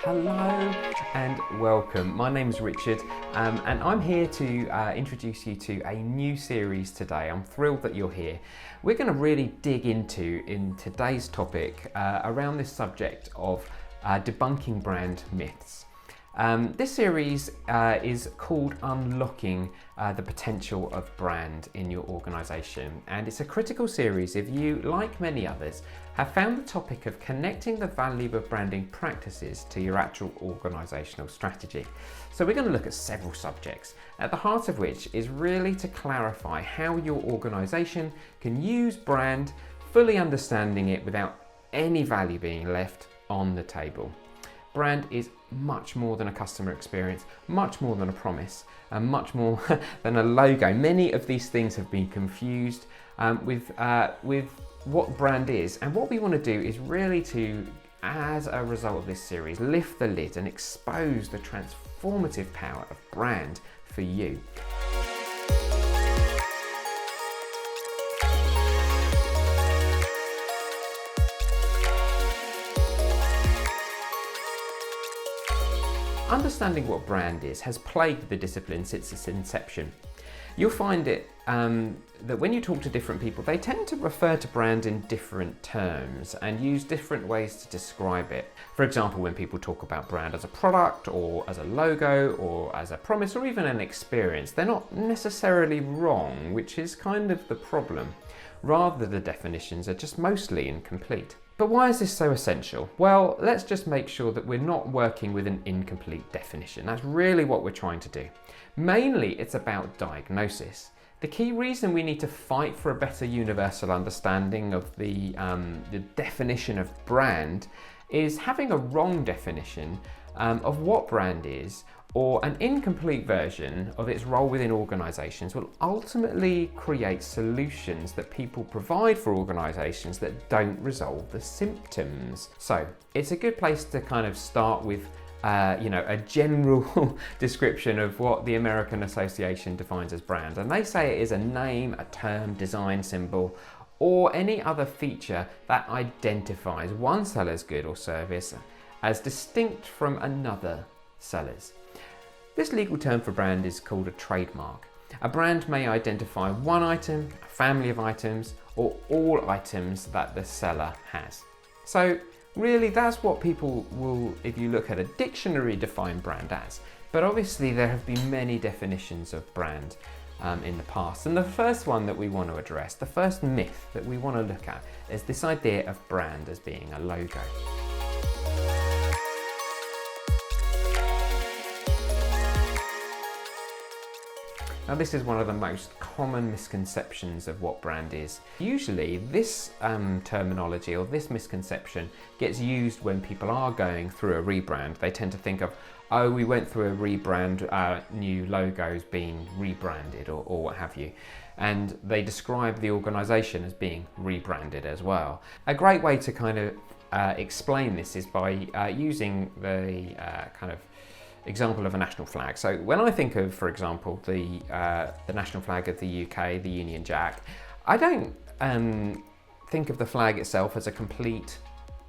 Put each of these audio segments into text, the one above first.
Hello and welcome. My name is Richard and I'm here to introduce you to a new series today. I'm thrilled that you're here. We're going to really dig into, in today's topic, around this subject of debunking brand myths. This series is called Unlocking the Potential of Brand in Your Organisation, and it's a critical series if you, like many others, have found the topic of connecting the value of branding practices to your actual organisational strategy. So we're going to look at several subjects, at the heart of which is really to clarify how your organisation can use brand, fully understanding it without any value being left on the table. Brand is much more than a customer experience, much more than a promise, and much more than a logo. Many of these things have been confused with what brand is, and what we want to do is really to, as a result of this series, lift the lid and expose the transformative power of brand for you. Understanding what brand is has plagued the discipline since its inception. You'll find it that when you talk to different people, they tend to refer to brand in different terms and use different ways to describe it. For example, when people talk about brand as a product or as a logo or as a promise or even an experience, they're not necessarily wrong, which is kind of the problem. Rather, the definitions are just mostly incomplete. But why is this so essential? Well, let's just make sure that we're not working with an incomplete definition. That's really what we're trying to do. Mainly, it's about diagnosis. The key reason we need to fight for a better universal understanding of the definition of brand is having a wrong definition of what brand is, or an incomplete version of its role within organisations, will ultimately create solutions that people provide for organisations that don't resolve the symptoms. So it's a good place to kind of start with a general description of what the American Association defines as brand. And they say it is a name, a term, design, symbol, or any other feature that identifies one seller's good or service as distinct from another seller's. This legal term for brand is called a trademark. A brand may identify one item, a family of items, or all items that the seller has. So really, that's what people will, if you look at a dictionary, define brand as. But obviously there have been many definitions of brand in the past. And the first one that we want to address, the first myth that we want to look at, is this idea of brand as being a logo. Now, this is one of the most common misconceptions of what brand is. Usually this terminology or this misconception gets used when people are going through a rebrand. They tend to think of, oh, we went through a rebrand, new logos being rebranded or what have you. And they describe the organisation as being rebranded as well. A great way to kind of explain this is by using the kind of example of a national flag. So when I think of, for example, the national flag of the UK, the Union Jack, I don't think of the flag itself as a complete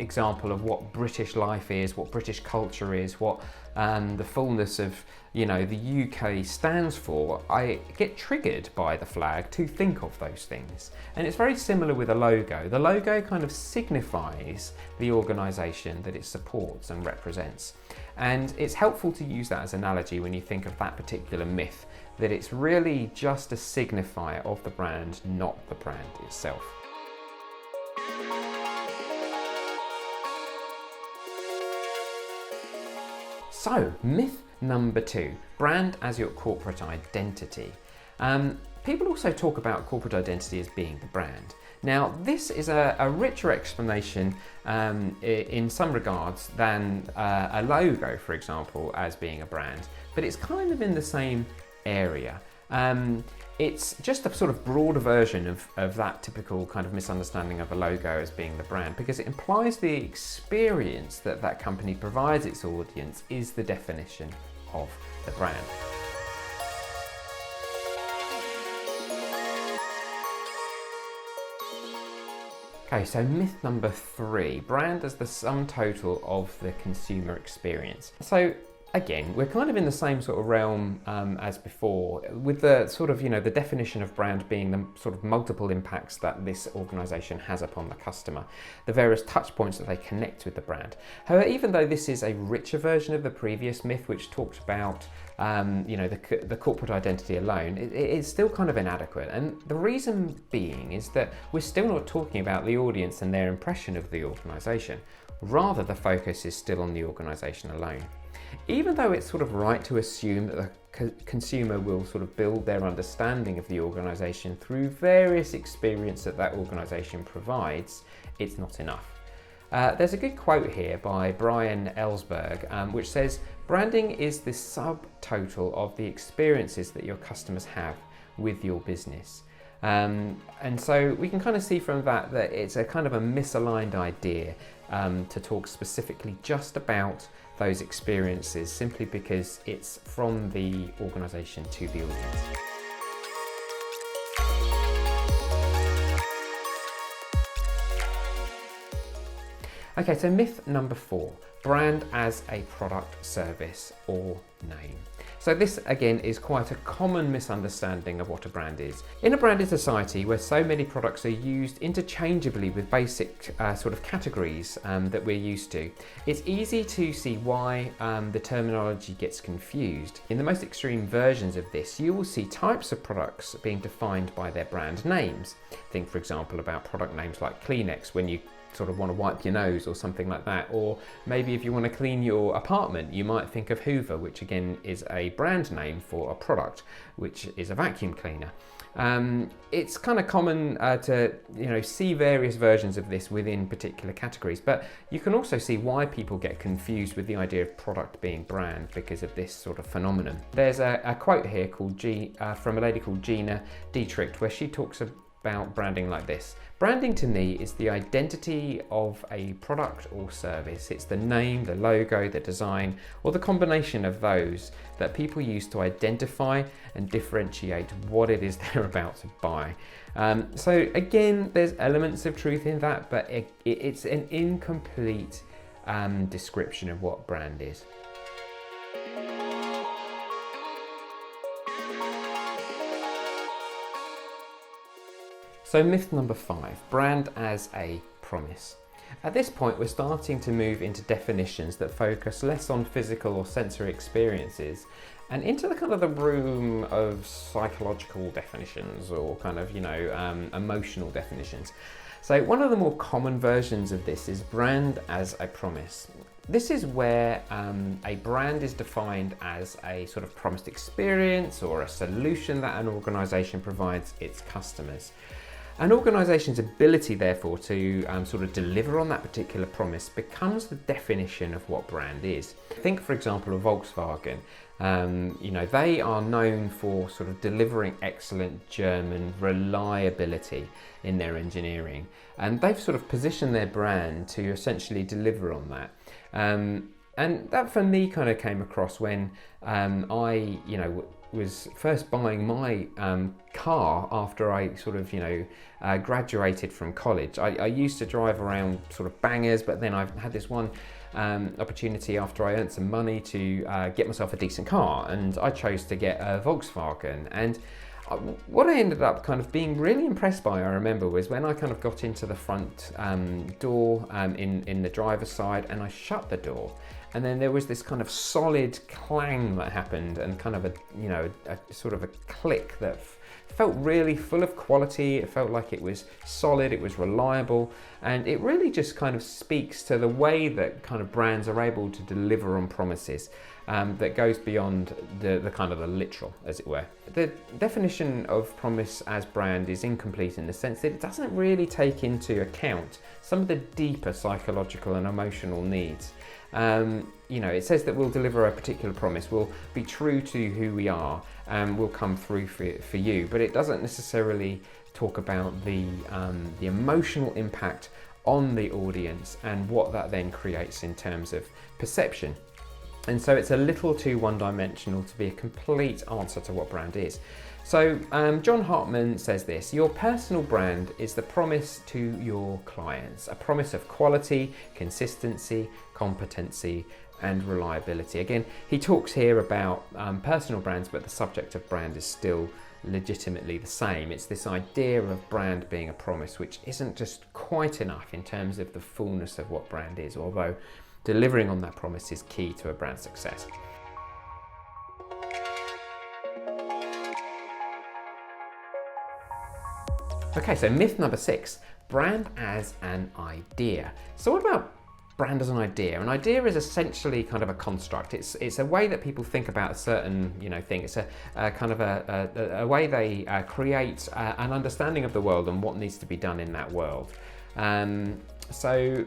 example of what British life is, what British culture is, what the fullness of the UK stands for. I get triggered by the flag to think of those things. And it's very similar with a logo. The logo kind of signifies the organisation that it supports and represents. And it's helpful to use that as an analogy when you think of that particular myth, that it's really just a signifier of the brand, not the brand itself. So, myth number 2, brand as your corporate identity. People also talk about corporate identity as being the brand. Now, this is a richer explanation in some regards than a logo, for example, as being a brand, but it's kind of in the same area. It's just a sort of broader version of that typical kind of misunderstanding of a logo as being the brand, because it implies the experience that that company provides its audience is the definition of the brand. Okay, so myth number 3, brand as the sum total of the consumer experience. So again, we're kind of in the same sort of realm as before, with the sort of, the definition of brand being the sort of multiple impacts that this organisation has upon the customer, the various touch points that they connect with the brand. However, even though this is a richer version of the previous myth, which talked about the corporate identity alone, it is still kind of inadequate. And the reason being is that we're still not talking about the audience and their impression of the organisation. Rather, the focus is still on the organisation alone. Even though it's sort of right to assume that the consumer will sort of build their understanding of the organisation through various experience that organisation provides, it's not enough. There's a good quote here by Brian Ellsberg, which says, branding is the subtotal of the experiences that your customers have with your business. And so we can kind of see from that it's a kind of a misaligned idea to talk specifically just about those experiences simply because it's from the organisation to the audience. Okay, so myth number 4, brand as a product, service or name. So this again is quite a common misunderstanding of what a brand is. In a branded society where so many products are used interchangeably with basic sort of categories that we're used to, it's easy to see why the terminology gets confused. In the most extreme versions of this, you will see types of products being defined by their brand names. Think, for example, about product names like Kleenex when you sort of want to wipe your nose or something like that, or maybe if you want to clean your apartment, you might think of Hoover, which again is a brand name for a product, which is a vacuum cleaner. It's kind of common to see various versions of this within particular categories, but you can also see why people get confused with the idea of product being brand because of this sort of phenomenon. There's a quote here called from a lady called Gina Dietrich, where she talks about branding like this. Branding to me is the identity of a product or service. It's the name, the logo, the design, or the combination of those that people use to identify and differentiate what it is they're about to buy. So again, there's elements of truth in that, but it's an incomplete description of what brand is. So myth number 5, brand as a promise. At this point, we're starting to move into definitions that focus less on physical or sensory experiences and into the kind of the room of psychological definitions or kind of, emotional definitions. So one of the more common versions of this is brand as a promise. This is where a brand is defined as a sort of promised experience or a solution that an organisation provides its customers. An organisation's ability, therefore, to sort of deliver on that particular promise becomes the definition of what brand is. Think, for example, of Volkswagen. They are known for sort of delivering excellent German reliability in their engineering, and they've sort of positioned their brand to essentially deliver on that. And that for me kind of came across when I, was first buying my car after I sort of, graduated from college. I used to drive around sort of bangers, but then I've had this one opportunity after I earned some money to get myself a decent car, and I chose to get a Volkswagen. And what I ended up kind of being really impressed by, I remember, was when I kind of got into the front door in the driver's side, and I shut the door. And then there was this kind of solid clang that happened, and kind of a sort of a click that felt really full of quality. It felt like it was solid, it was reliable, and it really just kind of speaks to the way that kind of brands are able to deliver on promises that goes beyond the kind of the literal, as it were. The definition of promise as brand is incomplete in the sense that it doesn't really take into account some of the deeper psychological and emotional needs. It says that we'll deliver a particular promise, we'll be true to who we are, and we'll come through for you, but it doesn't necessarily talk about the emotional impact on the audience and what that then creates in terms of perception. And so it's a little too one-dimensional to be a complete answer to what brand is. So John Hartman says this: your personal brand is the promise to your clients, a promise of quality, consistency, competency, and reliability. Again, he talks here about personal brands, but the subject of brand is still legitimately the same. It's this idea of brand being a promise, which isn't just quite enough in terms of the fullness of what brand is, although delivering on that promise is key to a brand success. Okay, so myth number 6, brand as an idea. So what about brand as an idea? An idea is essentially kind of a construct. It's a way that people think about a certain thing. It's a kind of a way they create an understanding of the world and what needs to be done in that world. So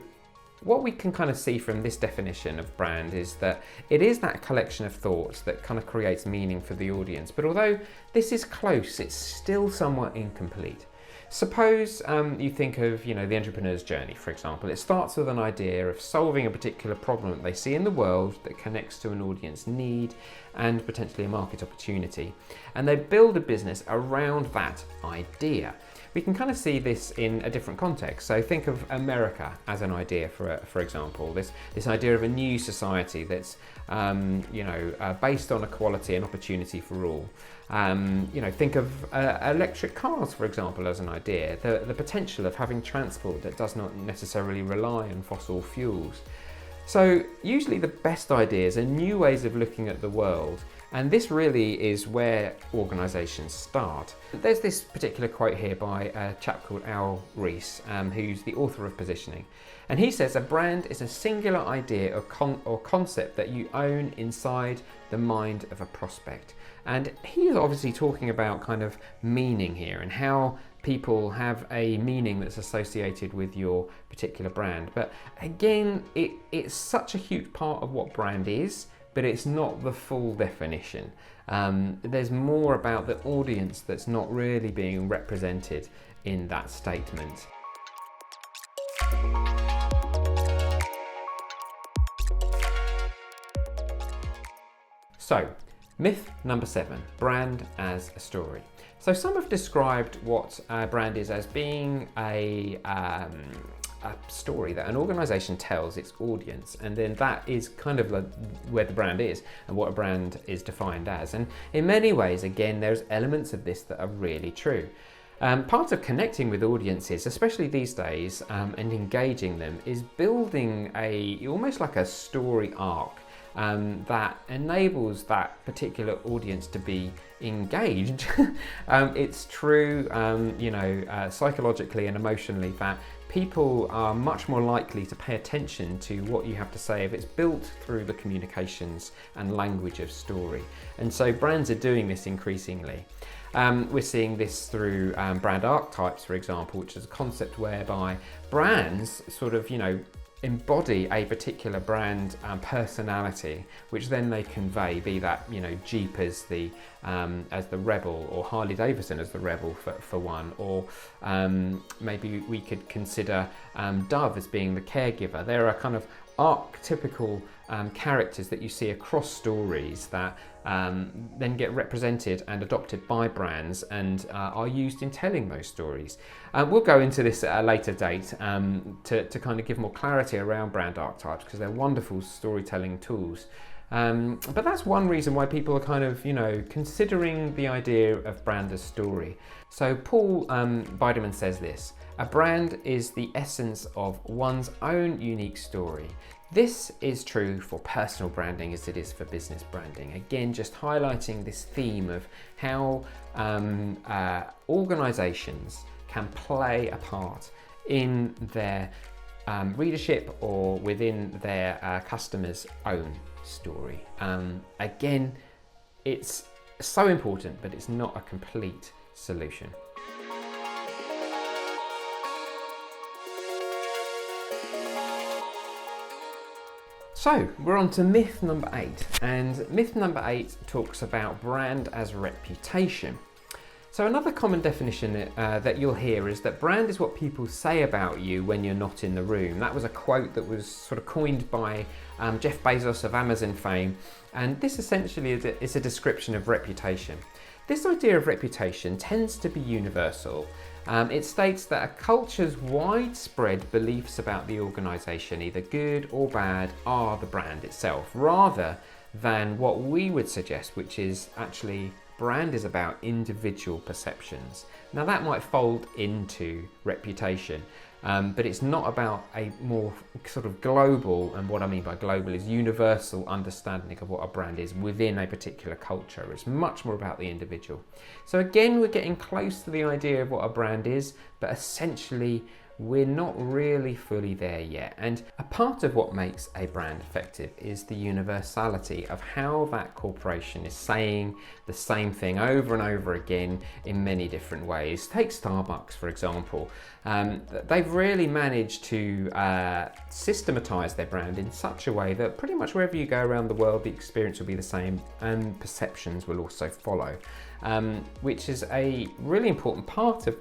what we can kind of see from this definition of brand is that it is that collection of thoughts that kind of creates meaning for the audience. But although this is close, it's still somewhat incomplete. Suppose you think of the entrepreneur's journey, for example. It starts with an idea of solving a particular problem that they see in the world that connects to an audience need and potentially a market opportunity. And they build a business around that idea. We can kind of see this in a different context. So think of America as an idea, for example. This idea of a new society that's based on equality and opportunity for all. Think of electric cars, for example, as an idea. The potential of having transport that does not necessarily rely on fossil fuels. So usually the best ideas are new ways of looking at the world, and this really is where organisations start. There's this particular quote here by a chap called Al Ries, who's the author of Positioning. And he says a brand is a singular idea or concept that you own inside the mind of a prospect. And he is obviously talking about kind of meaning here and how people have a meaning that's associated with your particular brand. But again, it's such a huge part of what brand is, but it's not the full definition. There's more about the audience that's not really being represented in that statement. So, myth number 7, brand as a story. So some have described what a brand is as being a story that an organisation tells its audience, and then that is kind of like where the brand is and what a brand is defined as. And in many ways, again, there's elements of this that are really true. Part of connecting with audiences, especially these days, and engaging them, is building almost like a story arc that enables that particular audience to be engaged. It's true, psychologically and emotionally, that people are much more likely to pay attention to what you have to say if it's built through the communications and language of story. And so brands are doing this increasingly. We're seeing this through brand archetypes, for example, which is a concept whereby brands sort of, embody a particular brand personality, which then they convey, be that Jeep as the rebel, or Harley Davidson as the rebel for one, or maybe we could consider Dove as being the caregiver. There are kind of archetypical characters that you see across stories that then get represented and adopted by brands and are used in telling those stories. We'll go into this at a later date to kind of give more clarity around brand archetypes, because they're wonderful storytelling tools. But that's one reason why people are kind of, considering the idea of brand as story. So Paul Biderman says this: a brand is the essence of one's own unique story. This is true for personal branding as it is for business branding. Again, just highlighting this theme of how organisations can play a part in their readership or within their customers' own story. Again, it's so important, but it's not a complete solution. So we're on to myth number 8, and myth number 8 talks about brand as reputation. So another common definition that you'll hear is that brand is what people say about you when you're not in the room. That was a quote that was sort of coined by Jeff Bezos of Amazon fame, and this essentially is a description of reputation. This idea of reputation tends to be universal. It states that a culture's widespread beliefs about the organisation, either good or bad, are the brand itself, rather than what we would suggest, which is actually brand is about individual perceptions. Now that might fold into reputation, but it's not about a more sort of global, and what I mean by global is universal understanding of what a brand is within a particular culture. It's much more about the individual. So again, we're getting close to the idea of what a brand is, but essentially we're not really fully there yet. And a part of what makes a brand effective is the universality of how that corporation is saying the same thing over and over again in many different ways. Take Starbucks, for example. They've really managed to systematize their brand in such a way that pretty much wherever you go around the world, the experience will be the same and perceptions will also follow, which is a really important part of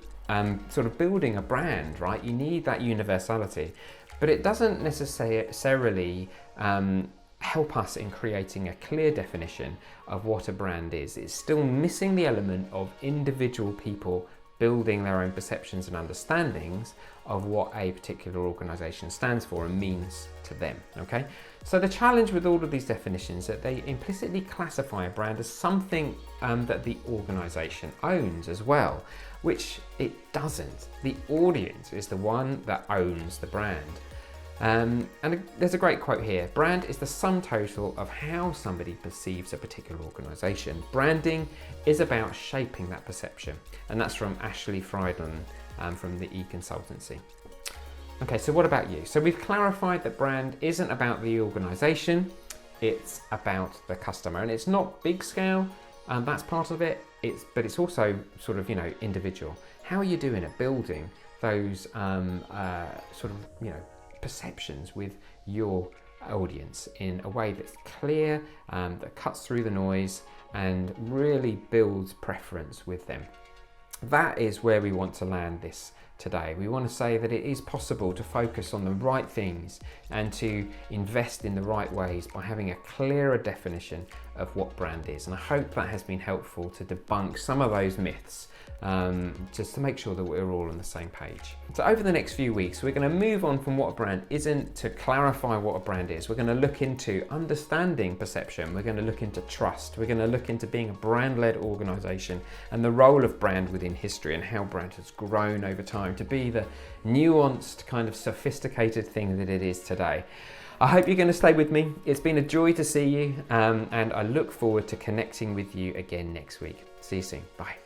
sort of building a brand, right? You need that universality, but it doesn't necessarily help us in creating a clear definition of what a brand is. It's still missing the element of individual people building their own perceptions and understandings of what a particular organisation stands for and means to them, okay? So the challenge with all of these definitions is that they implicitly classify a brand as something that the organisation owns as well, which it doesn't. The audience is the one that owns the brand. And there's a great quote here: brand is the sum total of how somebody perceives a particular organisation. Branding is about shaping that perception. And that's from Ashley Friedland from the E-Consultancy. Okay, so what about you? So we've clarified that brand isn't about the organisation, it's about the customer. And it's not big scale, that's part of it, but it's also sort of, individual. How are you doing at building those sort of, perceptions with your audience in a way that's clear, that cuts through the noise and really builds preference with them? That is where we want to land this today. We want to say that it is possible to focus on the right things and to invest in the right ways by having a clearer definition of what brand is. And I hope that has been helpful to debunk some of those myths, just to make sure that we're all on the same page. So over the next few weeks, we're going to move on from what a brand isn't to clarify what a brand is. We're going to look into understanding perception. We're going to look into trust. We're going to look into being a brand-led organisation and the role of brand within history and how brand has grown over time to be the nuanced, kind of sophisticated thing that it is today. I hope you're going to stay with me. It's been a joy to see you, and I look forward to connecting with you again next week. See you soon. Bye.